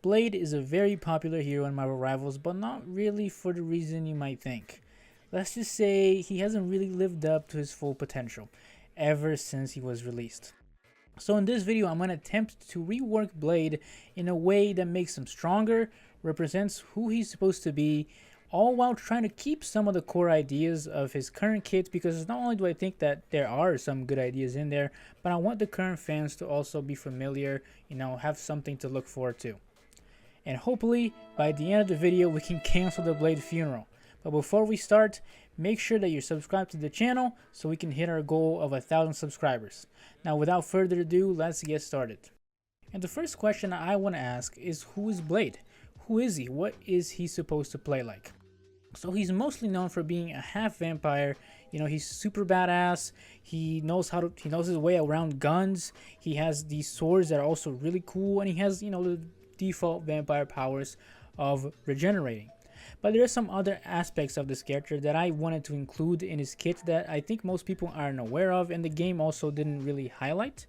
Blade is a very popular hero in Marvel Rivals, but not really for the reason you might think. Let's just say he hasn't really lived up to his full potential ever since he was released. So in this video, I'm going to attempt to rework Blade in a way that makes him stronger, represents who he's supposed to be, all while trying to keep some of the core ideas of his current kit, because not only do I think that there are some good ideas in there, but I want the current fans to also be familiar, have something to look forward to. And hopefully, by the end of the video, we can cancel the Blade funeral. But before we start, make sure that you're subscribed to the channel so we can hit our goal of 1,000 subscribers. Now, without further ado, let's get started. And the first question I want to ask is, who is Blade? Who is he? What is he supposed to play like? So he's mostly known for being a half vampire. He's super badass. He knows his way around guns. He has these swords that are also really cool, and he has, the default vampire powers of regenerating. But there are some other aspects of this character that I wanted to include in his kit that I think most people aren't aware of, and the game also didn't really highlight.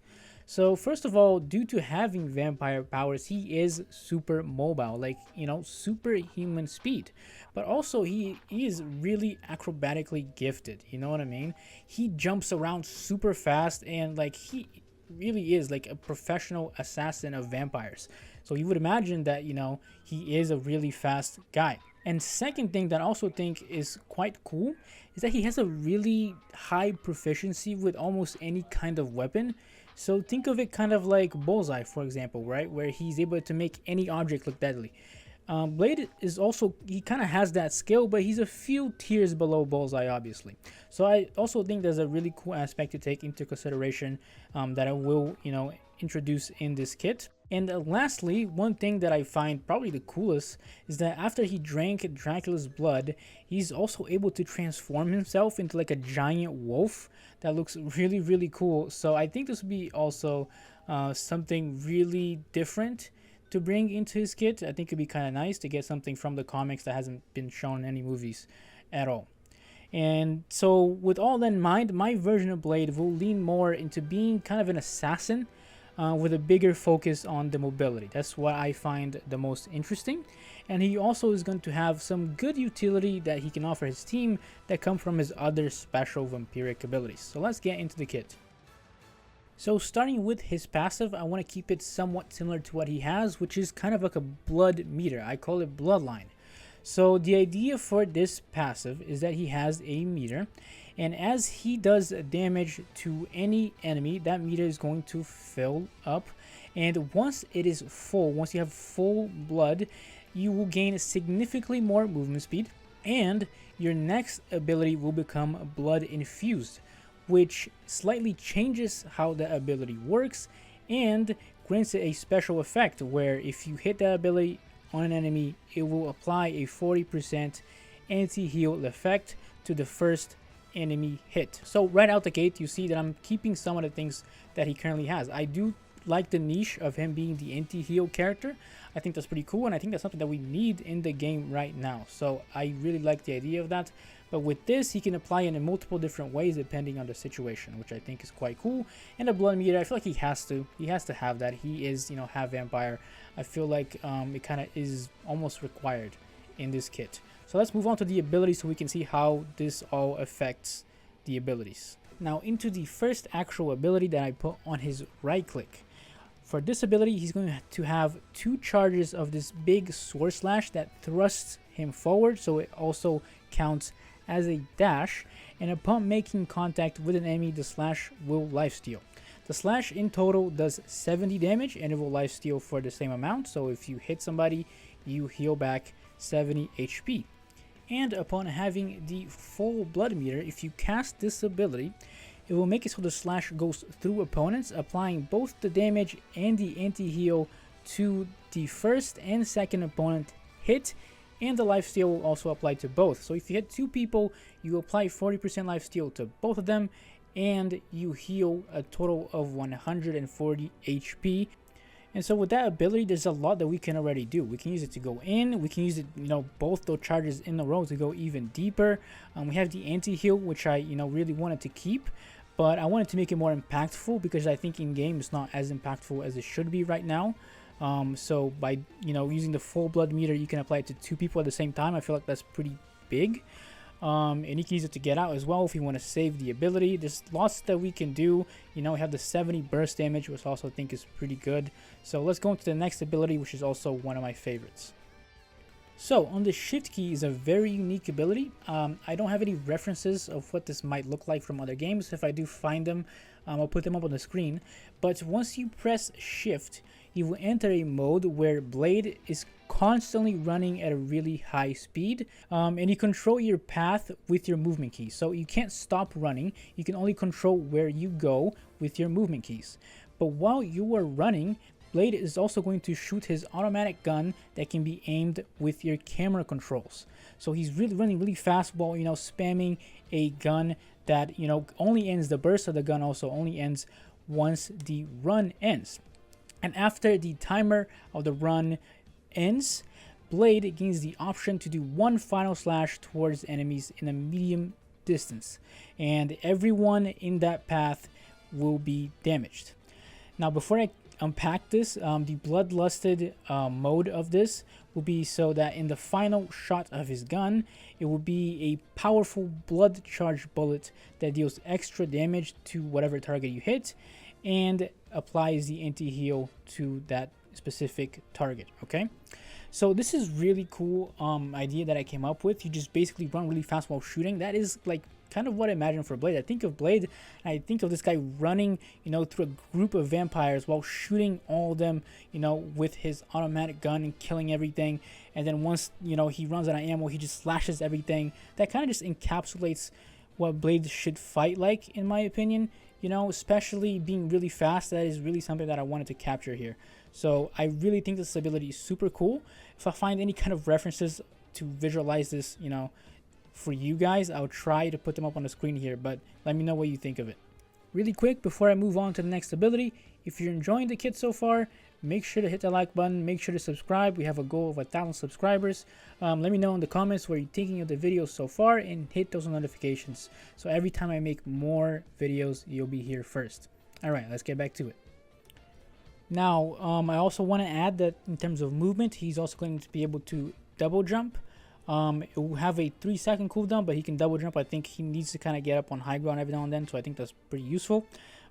So first of all, due to having vampire powers, he is super mobile, like, superhuman speed. But also he is really acrobatically gifted, you know what I mean? He jumps around super fast, and like he really is like a professional assassin of vampires. So you would imagine that, he is a really fast guy. And second thing that I also think is quite cool is that he has a really high proficiency with almost any kind of weapon. So think of it kind of like Bullseye, for example, right? Where he's able to make any object look deadly. Blade is also, he kind of has that skill, but he's a few tiers below Bullseye, obviously. So I also think there's a really cool aspect to take into consideration that I will, introduce in this kit. And lastly, one thing that I find probably the coolest is that after he drank Dracula's blood, he's also able to transform himself into like a giant wolf that looks really, really cool. So I think this would be also something really different to bring into his kit. I think it'd be kind of nice to get something from the comics that hasn't been shown in any movies at all. And so with all that in mind, my version of Blade will lean more into being kind of an assassin with a bigger focus on the mobility. That's what I find the most interesting. And he also is going to have some good utility that he can offer his team that come from his other special vampiric abilities. So let's get into the kit. So starting with his passive, I want to keep it somewhat similar to what he has, which is kind of like a blood meter. I call it Bloodline. So the idea for this passive is that he has a meter, and as he does damage to any enemy, that meter is going to fill up. And once it is full, once you have full blood, you will gain significantly more movement speed, and your next ability will become blood infused, which slightly changes how the ability works and grants it a special effect where if you hit that ability on an enemy, it will apply a 40% anti-heal effect to the first enemy hit. So right out the gate, you see that I'm keeping some of the things that he currently has. I do like the niche of him being the anti-heal character. I think that's pretty cool, and I think that's something that we need in the game right now. So I really like the idea of that. But with this, he can apply it in multiple different ways depending on the situation, which I think is quite cool. And the blood meter, I feel like he has to have that. He is, half vampire. I feel like it kind of is almost required in this kit. So let's move on to the abilities so we can see how this all affects the abilities. Now into the first actual ability that I put on his right click. For this ability, he's going to have 2 charges of this big sword slash that thrusts him forward, so it also counts as a dash, and upon making contact with an enemy, the slash will lifesteal. The slash in total does 70 damage, and it will lifesteal for the same amount, so if you hit somebody, you heal back 70 HP. And upon having the full blood meter, if you cast this ability, it will make it so the slash goes through opponents, applying both the damage and the anti-heal to the first and second opponent hit, and the lifesteal will also apply to both. So if you hit 2 people, you apply 40% lifesteal to both of them, and you heal a total of 140 HP. And so with that ability, there's a lot that we can already do. We can use it to go in, we can use it, both those charges in a row to go even deeper. We have the anti-heal, which I, really wanted to keep, but I wanted to make it more impactful because I think in game it's not as impactful as it should be right now. So by using the full blood meter, you can apply it to 2 people at the same time. I feel like that's pretty big. And you can use it to get out as well if you want to save the ability. There's lots that we can do. We have the 70 burst damage, which I also think is pretty good. So let's go into the next ability, which is also one of my favorites. So on the shift key is a very unique ability. I don't have any references of what this might look like from other games. If I do find them, I'll put them up on the screen. But once you press shift, you will enter a mode where Blade is constantly running at a really high speed, and you control your path with your movement keys. So you can't stop running, you can only control where you go with your movement keys. But while you are running, Blade is also going to shoot his automatic gun that can be aimed with your camera controls. So he's really running really fast while spamming a gun that only ends, the burst of the gun also only ends once the run ends. And after the timer of the run ends, Blade gains the option to do one final slash towards enemies in a medium distance, and everyone in that path will be damaged. Now before I unpack this, the bloodlusted mode of this will be so that in the final shot of his gun, it will be a powerful blood charged bullet that deals extra damage to whatever target you hit and applies the anti-heal to that specific target. Okay, so this is really cool idea that I came up with. You just basically run really fast while shooting. That is like kind of what I imagine for Blade. I think of Blade, I think of this guy running through a group of vampires while shooting all of them with his automatic gun and killing everything. And then once he runs out of ammo, he just slashes everything. That kind of just encapsulates what Blade should fight like, in my opinion. Especially being really fast. That is really something that I wanted to capture here. So I really think this ability is super cool. If I find any kind of references to visualize this, for you guys, I'll try to put them up on the screen here, but let me know what you think of it. Really quick, before I move on to the next ability, if you're enjoying the kit so far, make sure to hit the like button, make sure to subscribe. We have a goal of 1,000 subscribers. Let me know in the comments what you're thinking of the videos so far, and hit those notifications. So every time I make more videos, you'll be here first. Alright, let's get back to it. Now, I also want to add that in terms of movement, he's also going to be able to double jump. It will have a 3-second cooldown, but he can double jump. I think he needs to kind of get up on high ground every now and then, so I think that's pretty useful.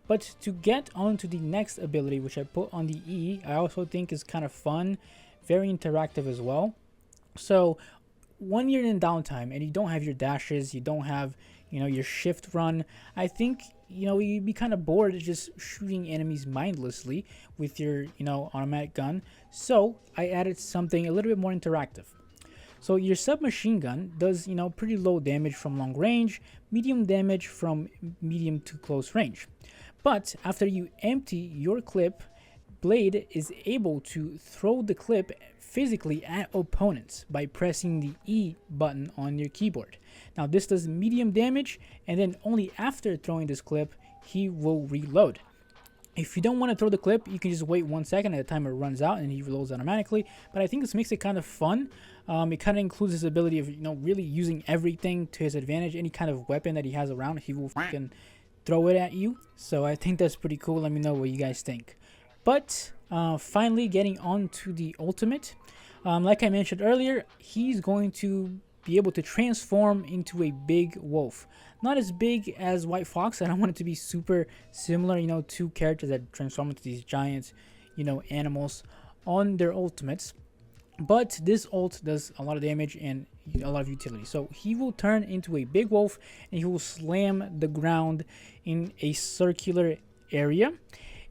But to get on to the next ability, which I put on the E, I also think is kind of fun, very interactive as well. So when you're in downtime and you don't have your dashes, you don't have your shift run, I think you'd be kind of bored of just shooting enemies mindlessly with your automatic gun. So I added something a little bit more interactive. So your submachine gun does pretty low damage from long range, medium damage from medium to close range. But after you empty your clip, Blade is able to throw the clip physically at opponents by pressing the E button on your keyboard. Now this does medium damage, and then only after throwing this clip, he will reload. If you don't want to throw the clip, you can just wait 1 second at the timer runs out and he reloads automatically. But I think this makes it kind of fun. It kind of includes his ability of really using everything to his advantage. Any kind of weapon that he has around, he will fucking throw it at you. So I think that's pretty cool. Let me know what you guys think. But finally, getting on to the ultimate. Like I mentioned earlier, he's going to be able to transform into a big wolf. Not as big as White Fox. I don't want it to be super similar, two characters that transform into these giant, animals on their ultimates. But this ult does a lot of damage and a lot of utility. So he will turn into a big wolf and he will slam the ground in a circular area.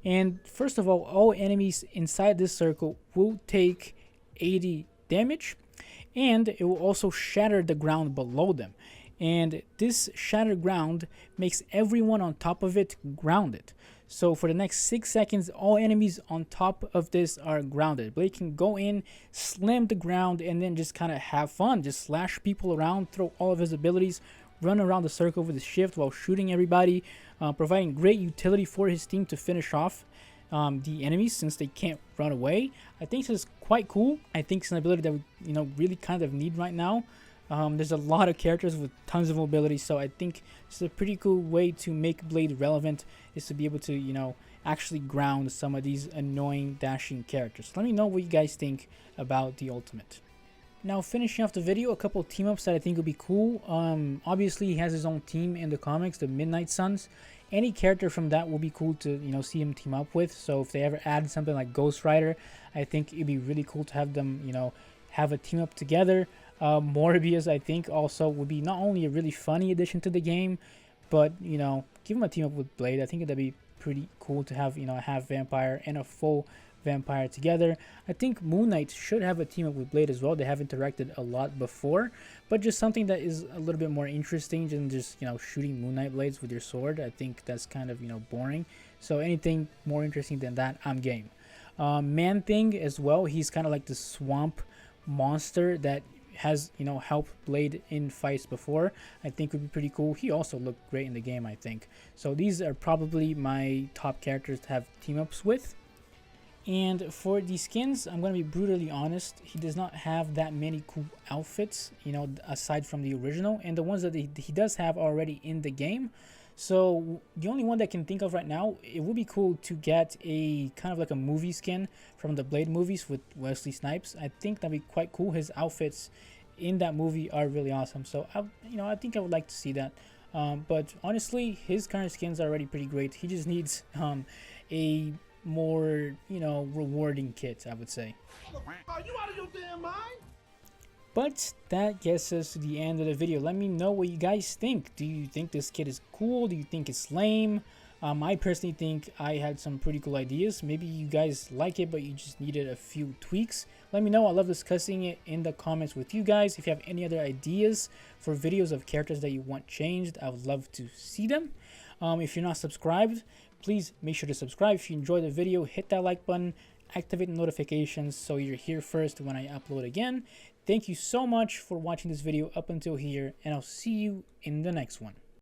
And first of all enemies inside this circle will take 80 damage. And it will also shatter the ground below them. And this shattered ground makes everyone on top of it grounded. So for the next 6 seconds, all enemies on top of this are grounded. Blade can go in, slam the ground, and then just kind of have fun. Just slash people around, throw all of his abilities, run around the circle with his shift while shooting everybody, providing great utility for his team to finish off the enemies since they can't run away. I think this is quite cool. I think it's an ability that we really kind of need right now. There's a lot of characters with tons of mobility, so I think it's a pretty cool way to make Blade relevant, is to be able to actually ground some of these annoying dashing characters. Let me know what you guys think about the ultimate. Now, finishing off the video, a couple of team ups that I think would be cool. Obviously, he has his own team in the comics, the Midnight Suns. Any character from that will be cool to, see him team up with. So if they ever add something like Ghost Rider, I think it'd be really cool to have them, have a team up together. Morbius, I think, also would be not only a really funny addition to the game, but, give him a team up with Blade. I think that'd be pretty cool to have, a half vampire and a full vampire together. I think Moon Knight should have a team up with Blade as well. They have interacted a lot before, but just something that is a little bit more interesting than just, shooting Moon Knight blades with your sword. I think that's kind of, boring. So anything more interesting than that, I'm game. Man-Thing as well. He's kind of like the swamp monster that has, helped Blade in fights before. I think would be pretty cool. He also looked great in the game, I think. So these are probably my top characters to have team-ups with. And for the skins, I'm going to be brutally honest. He does not have that many cool outfits, aside from the original. And the ones that he does have already in the game. So the only one that I can think of right now, it would be cool to get a kind of like a movie skin from the Blade movies with Wesley Snipes. I think that'd be quite cool. His outfits in that movie are really awesome. So, I think I would like to see that. But honestly, his current skins are already pretty great. He just needs a more rewarding kit, I would say. Are you out of your damn mind? But that gets us to the end of the video. Let me know what you guys think. Do you think this kit is cool? Do you think it's lame? I personally think I had some pretty cool ideas. Maybe you guys like it, but you just needed a few tweaks. Let me know. I love discussing it in the comments with you guys. If you have any other ideas for videos of characters that you want changed, I would love to see them. If you're not subscribed, please make sure to subscribe. If you enjoyed the video, hit that like button, activate the notifications so you're here first when I upload again. Thank you so much for watching this video up until here, and I'll see you in the next one.